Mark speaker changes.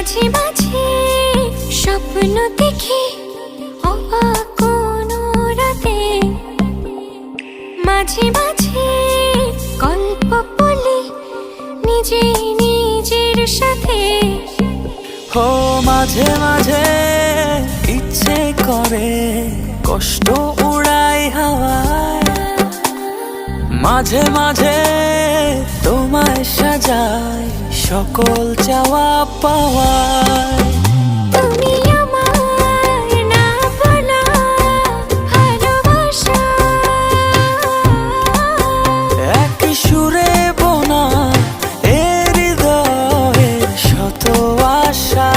Speaker 1: মাঝে মাঝে স্বপ্ন দেখি অবাক কোনো রাতে, মাঝে মাঝে গল্প বলি নিজে নিজের সাথে।
Speaker 2: ও মাঝে মাঝে ইচ্ছে করে কষ্ট উড়াই হাওয়ায়, মাঝে মাঝে তোমায় সাজাই সকল চাওয়া পাওয়ায়।
Speaker 1: তুমি আমার না বলা ভালোবাসা,
Speaker 2: এক সুরে বোনা এ হৃদয়ের শত আশা।